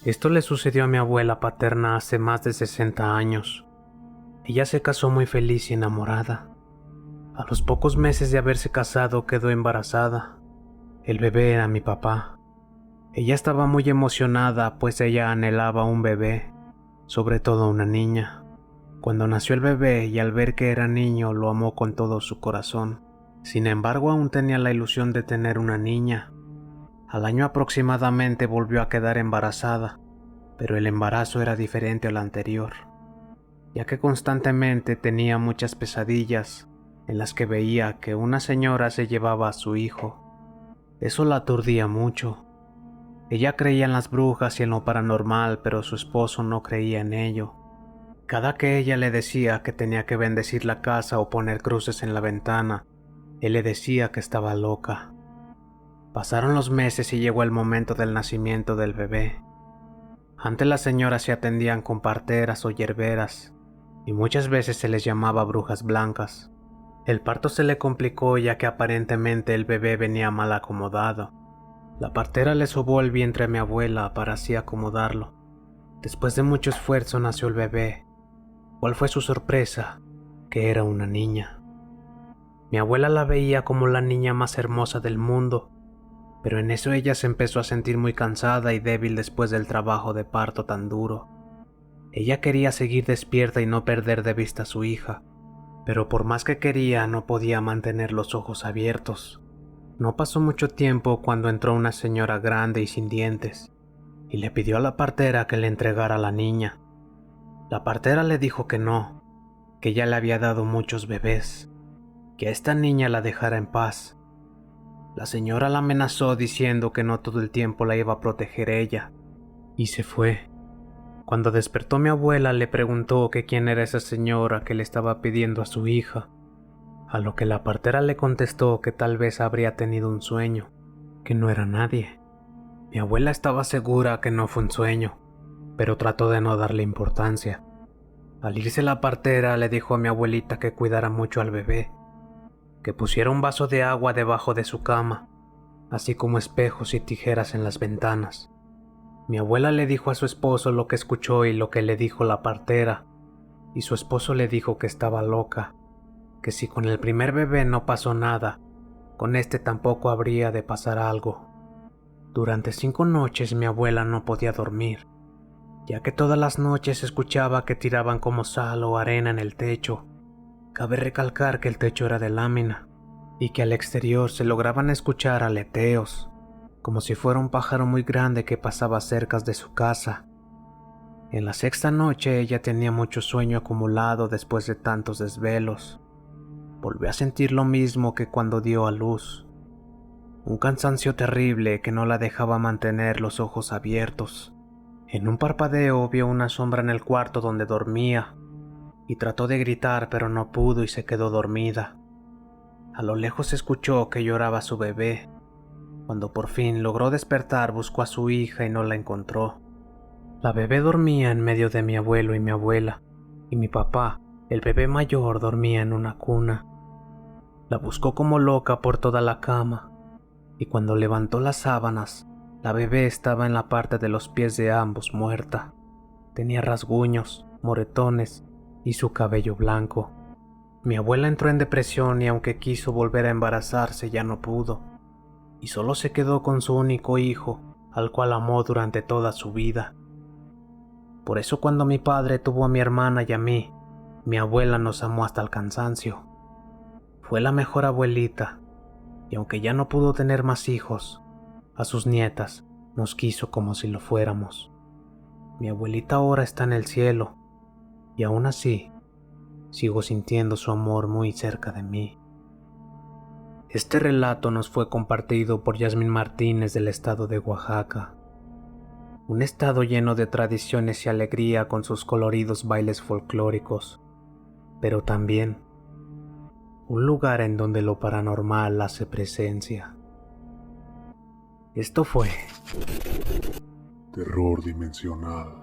Esto le sucedió a mi abuela paterna hace más de 60 años. Ella se casó muy feliz y enamorada. A los pocos meses de haberse casado quedó embarazada. El bebé era mi papá. Ella estaba muy emocionada, pues ella anhelaba un bebé, sobre todo una niña. Cuando nació el bebé y al ver que era niño lo amó con todo su corazón. Sin embargo, aún tenía la ilusión de tener una niña. Al año aproximadamente volvió a quedar embarazada, pero el embarazo era diferente al anterior, ya que constantemente tenía muchas pesadillas en las que veía que una señora se llevaba a su hijo. Eso la aturdía mucho. Ella creía en las brujas y en lo paranormal, pero su esposo no creía en ello. Cada que ella le decía que tenía que bendecir la casa o poner cruces en la ventana, él le decía que estaba loca. Pasaron los meses y llegó el momento del nacimiento del bebé. Antes las señoras se atendían con parteras o hierberas, y muchas veces se les llamaba brujas blancas. El parto se le complicó ya que aparentemente el bebé venía mal acomodado. La partera le sobó el vientre a mi abuela para así acomodarlo. Después de mucho esfuerzo nació el bebé. ¿Cuál fue su sorpresa? Que era una niña. Mi abuela la veía como la niña más hermosa del mundo, pero en eso ella se empezó a sentir muy cansada y débil después del trabajo de parto tan duro. Ella quería seguir despierta y no perder de vista a su hija, pero por más que quería no podía mantener los ojos abiertos. No pasó mucho tiempo cuando entró una señora grande y sin dientes, y le pidió a la partera que le entregara a la niña. La partera le dijo que no, que ella le había dado muchos bebés, que a esta niña la dejara en paz. La señora la amenazó diciendo que no todo el tiempo la iba a proteger ella, y se fue. Cuando despertó mi abuela le preguntó que quién era esa señora que le estaba pidiendo a su hija, a lo que la partera le contestó que tal vez habría tenido un sueño, que no era nadie. Mi abuela estaba segura que no fue un sueño, pero trató de no darle importancia. Al irse la partera le dijo a mi abuelita que cuidara mucho al bebé, que pusiera un vaso de agua debajo de su cama, así como espejos y tijeras en las ventanas. Mi abuela le dijo a su esposo lo que escuchó y lo que le dijo la partera, y su esposo le dijo que estaba loca, que si con el primer bebé no pasó nada, con este tampoco habría de pasar algo. Durante 5 noches mi abuela no podía dormir, ya que todas las noches escuchaba que tiraban como sal o arena en el techo. Cabe recalcar que el techo era de lámina, y que al exterior se lograban escuchar aleteos, como si fuera un pájaro muy grande que pasaba cerca de su casa. En la 6ª noche ella tenía mucho sueño acumulado después de tantos desvelos. Volvió a sentir lo mismo que cuando dio a luz, un cansancio terrible que no la dejaba mantener los ojos abiertos. En un parpadeo vio una sombra en el cuarto donde dormía, y trató de gritar pero no pudo y se quedó dormida. A lo lejos escuchó que lloraba su bebé. Cuando por fin logró despertar buscó a su hija y no la encontró. La bebé dormía en medio de mi abuelo y mi abuela, y mi papá, el bebé mayor, dormía en una cuna. La buscó como loca por toda la cama, y cuando levantó las sábanas, la bebé estaba en la parte de los pies de ambos muerta. Tenía rasguños, moretones y su cabello blanco. Mi abuela entró en depresión y aunque quiso volver a embarazarse ya no pudo, y solo se quedó con su único hijo, al cual amó durante toda su vida. Por eso cuando mi padre tuvo a mi hermana y a mí, mi abuela nos amó hasta el cansancio. Fue la mejor abuelita, y aunque ya no pudo tener más hijos, a sus nietas nos quiso como si lo fuéramos. Mi abuelita ahora está en el cielo, y aún así, sigo sintiendo su amor muy cerca de mí. Este relato nos fue compartido por Yasmín Martínez del estado de Oaxaca, un estado lleno de tradiciones y alegría con sus coloridos bailes folclóricos, pero también un lugar en donde lo paranormal hace presencia. Esto fue Terror dimensional.